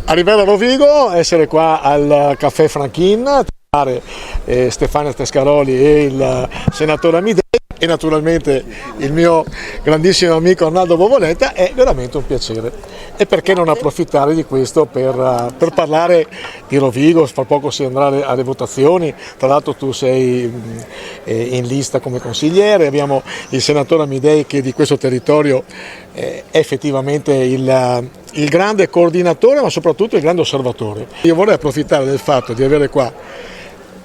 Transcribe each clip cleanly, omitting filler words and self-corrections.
A Rivera Rovigo, essere qua al Caffè Franchin, trovare Stefania Tescaroli e il senatore Amidei e naturalmente il mio grandissimo amico Arnaldo Bovolenta, è veramente un piacere. E perché non approfittare di questo per parlare di Rovigo? Fra poco si andrà alle votazioni, tra l'altro tu sei in lista come consigliere, abbiamo il senatore Amidei che di questo territorio è effettivamente il grande coordinatore ma soprattutto il grande osservatore. Io vorrei approfittare del fatto di avere qua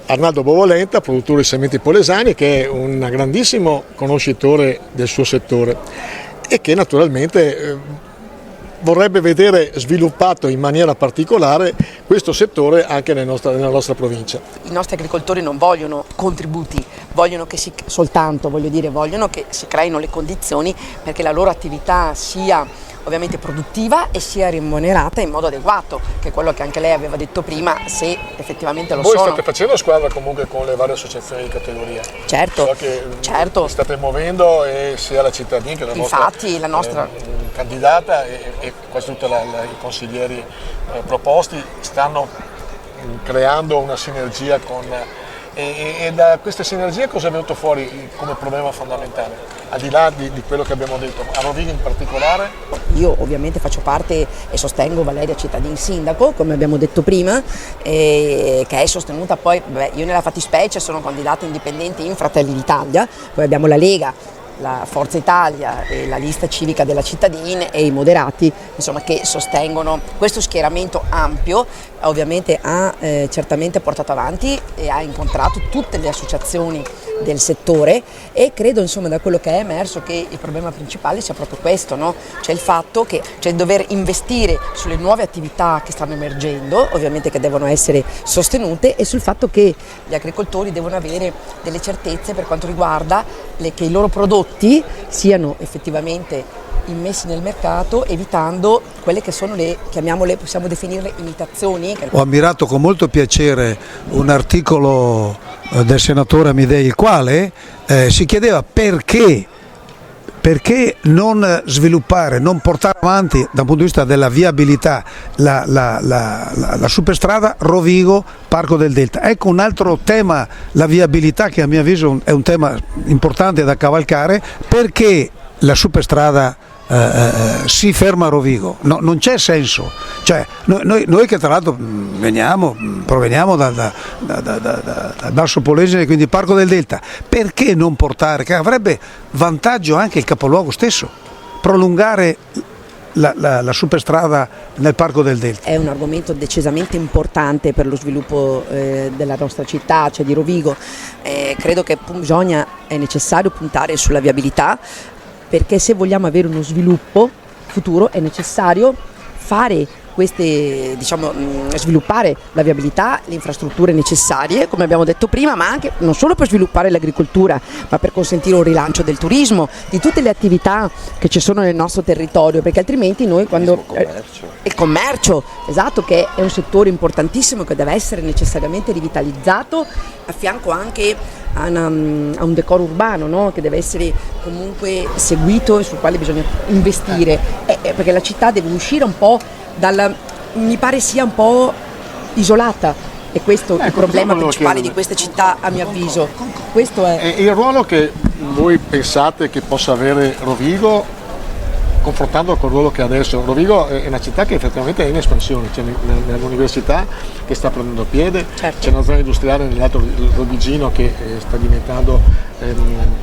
Arnaldo Bovolenta, produttore di sementi polesani, che è un grandissimo conoscitore del suo settore e che naturalmente vorrebbe vedere sviluppato in maniera particolare questo settore anche nella nostra provincia. I nostri agricoltori non vogliono contributi, vogliono che vogliono che si creino le condizioni perché la loro attività sia ovviamente produttiva e sia remunerata in modo adeguato, che è quello che anche lei aveva detto prima, se effettivamente lo sono. Voi state facendo squadra comunque con le varie associazioni di categoria. Certo, so che certo. State muovendo e sia la cittadina che la nostra candidata e quasi tutti i consiglieri proposti stanno creando una sinergia e da questa sinergia cosa è venuto fuori come problema fondamentale? Al di là di quello che abbiamo detto, a Rovigo in particolare? Io ovviamente faccio parte e sostengo Valeria Cittadin sindaco, come abbiamo detto prima, che è sostenuta poi, io nella fattispecie sono candidata indipendente in Fratelli d'Italia, poi abbiamo la Lega, la Forza Italia e la lista civica della Cittadin e i moderati, insomma, che sostengono questo schieramento ampio. Ovviamente ha certamente portato avanti e ha incontrato tutte le associazioni del settore e credo, insomma, da quello che è emerso che il problema principale sia proprio questo, no? Cioè il fatto che dover investire sulle nuove attività che stanno emergendo, ovviamente che devono essere sostenute, e sul fatto che gli agricoltori devono avere delle certezze per quanto riguarda che i loro prodotti siano effettivamente immessi nel mercato, evitando quelle che sono possiamo definirle imitazioni. Ho ammirato con molto piacere un articolo del senatore Amidei, il quale si chiedeva perché non sviluppare, non portare avanti dal punto di vista della viabilità la superstrada Rovigo Parco del Delta. Ecco un altro tema, la viabilità, che a mio avviso è un tema importante da cavalcare, perché la superstrada si ferma a Rovigo, no, non c'è senso, cioè, noi che tra l'altro proveniamo da Basso Polesine, quindi Parco del Delta, perché non portare, che avrebbe vantaggio anche il capoluogo stesso, prolungare la superstrada nel Parco del Delta? È un argomento decisamente importante per lo sviluppo della nostra città, cioè di Rovigo. Credo che è necessario puntare sulla viabilità, perché se vogliamo avere uno sviluppo futuro è necessario fare sviluppare la viabilità, le infrastrutture necessarie, come abbiamo detto prima, ma anche non solo per sviluppare l'agricoltura, ma per consentire un rilancio del turismo, di tutte le attività che ci sono nel nostro territorio, perché altrimenti noi il commercio, esatto, che è un settore importantissimo che deve essere necessariamente rivitalizzato, a fianco anche a un decoro urbano, no? Che deve essere comunque seguito e sul quale bisogna investire, perché la città deve uscire un po' mi pare sia un po' isolata, e questo è il problema principale di queste città, a mio avviso. Questo è il ruolo che voi pensate che possa avere Rovigo, confrontando con il ruolo che ha adesso. Rovigo è una città che effettivamente è in espansione, c'è nell'università che sta prendendo piede, certo. C'è una zona industriale nell'altro Rovigino che sta diventando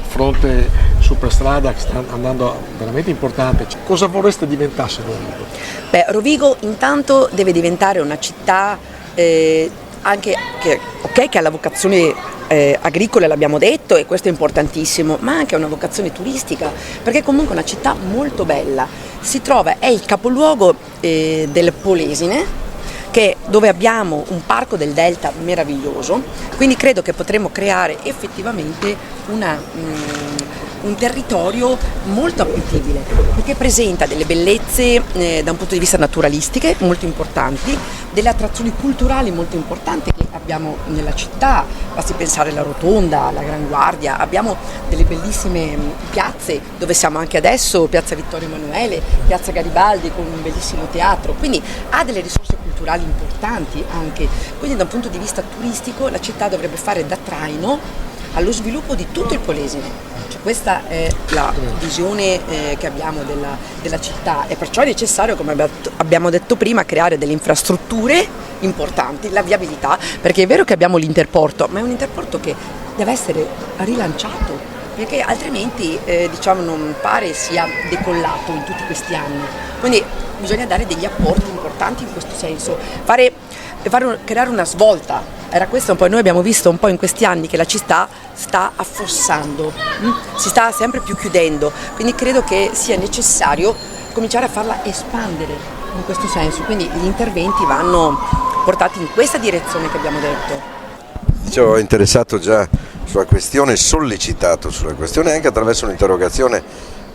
fronte superstrada, che sta andando veramente importante. Cosa vorreste diventasse Rovigo? Rovigo intanto deve diventare una città anche che ha la vocazione agricola, l'abbiamo detto, e questo è importantissimo, ma anche una vocazione turistica, perché comunque è una città molto bella. È il capoluogo del Polesine, dove abbiamo un parco del Delta meraviglioso, quindi credo che potremo creare effettivamente un territorio molto appetibile, perché presenta delle bellezze da un punto di vista naturalistiche molto importanti, delle attrazioni culturali molto importanti che abbiamo nella città, basti pensare alla Rotonda, alla Gran Guardia, abbiamo delle bellissime piazze dove siamo anche adesso, Piazza Vittorio Emanuele, Piazza Garibaldi con un bellissimo teatro, quindi ha delle risorse culturali naturali importanti anche, quindi da un punto di vista turistico la città dovrebbe fare da traino allo sviluppo di tutto il Polesine. Cioè, questa è la visione che abbiamo della città e perciò è necessario, come abbiamo detto prima, creare delle infrastrutture importanti, la viabilità, perché è vero che abbiamo l'interporto, ma è un interporto che deve essere rilanciato, perché altrimenti non pare sia decollato in tutti questi anni. Quindi bisogna dare degli apporti importanti in questo senso, creare una svolta. Era questo un po', noi abbiamo visto un po' in questi anni che la città sta affossando, si sta sempre più chiudendo, quindi credo che sia necessario cominciare a farla espandere in questo senso, quindi gli interventi vanno portati in questa direzione che abbiamo detto. Ho interessato già sulla questione, sollecitato sulla questione anche attraverso un'interrogazione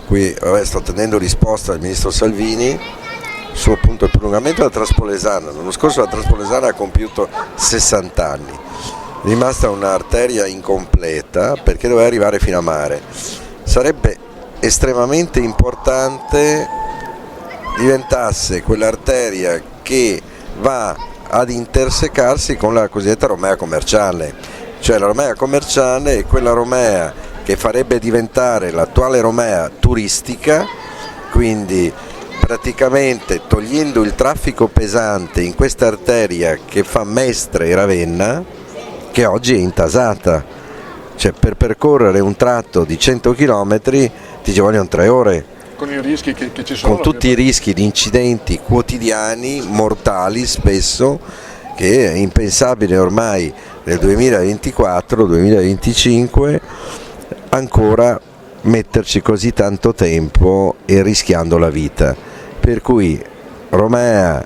cui sto attendendo risposta al ministro Salvini su appunto il prolungamento della Traspolesana. L'anno scorso la Traspolesana ha compiuto 60 anni, è rimasta un'arteria incompleta perché doveva arrivare fino a mare. Sarebbe estremamente importante diventasse quell'arteria che va ad intersecarsi con la cosiddetta Romea commerciale, cioè la Romea commerciale è quella Romea che farebbe diventare l'attuale Romea turistica, quindi praticamente togliendo il traffico pesante in questa arteria che fa Mestre e Ravenna, che oggi è intasata, cioè per percorrere un tratto di 100 km ti ci vogliono 3 ore. Con i rischi che ci sono. Con tutti i rischi di incidenti quotidiani, mortali spesso, che è impensabile ormai nel 2024-2025 ancora metterci così tanto tempo e rischiando la vita. Per cui Romea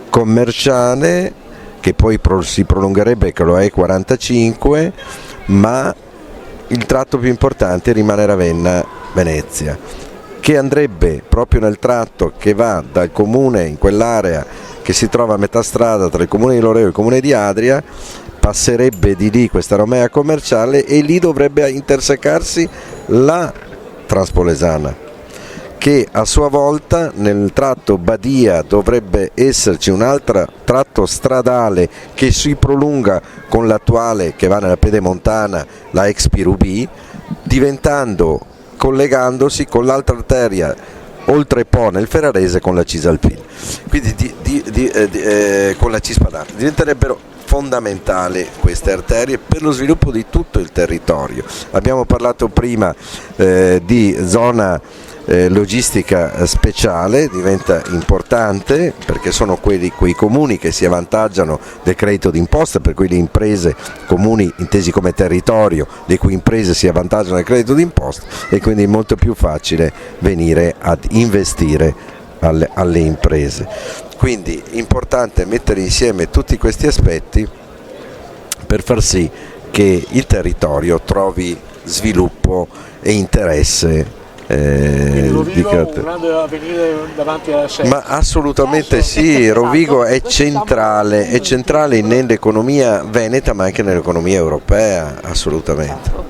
commerciale, che poi si prolungherebbe, che lo è 45, ma il tratto più importante rimane Ravenna-Venezia, che andrebbe proprio nel tratto che va dal comune, in quell'area che si trova a metà strada tra il comune di Loreo e il comune di Adria, passerebbe di lì questa Romea commerciale e lì dovrebbe intersecarsi la Transpolesana, che a sua volta nel tratto Badia dovrebbe esserci un altro tratto stradale che si prolunga con l'attuale che va nella pedemontana, la ex Pirubì, collegandosi con l'altra arteria oltre Po nel Ferrarese con la Cisalpina, quindi con la Cispadana. Diventerebbero fondamentali queste arterie per lo sviluppo di tutto il territorio. Abbiamo parlato prima di zona logistica speciale, diventa importante perché sono quei comuni che si avvantaggiano del credito d'imposta, per cui le imprese, comuni intesi come territorio, le cui imprese si avvantaggiano del credito d'imposta, e quindi è molto più facile venire ad investire alle imprese. Quindi è importante mettere insieme tutti questi aspetti per far sì che il territorio trovi sviluppo e interesse. Rovigo un grande avvenire davanti a sé. Ma assolutamente sì, Rovigo è centrale nell'economia veneta ma anche nell'economia europea, assolutamente.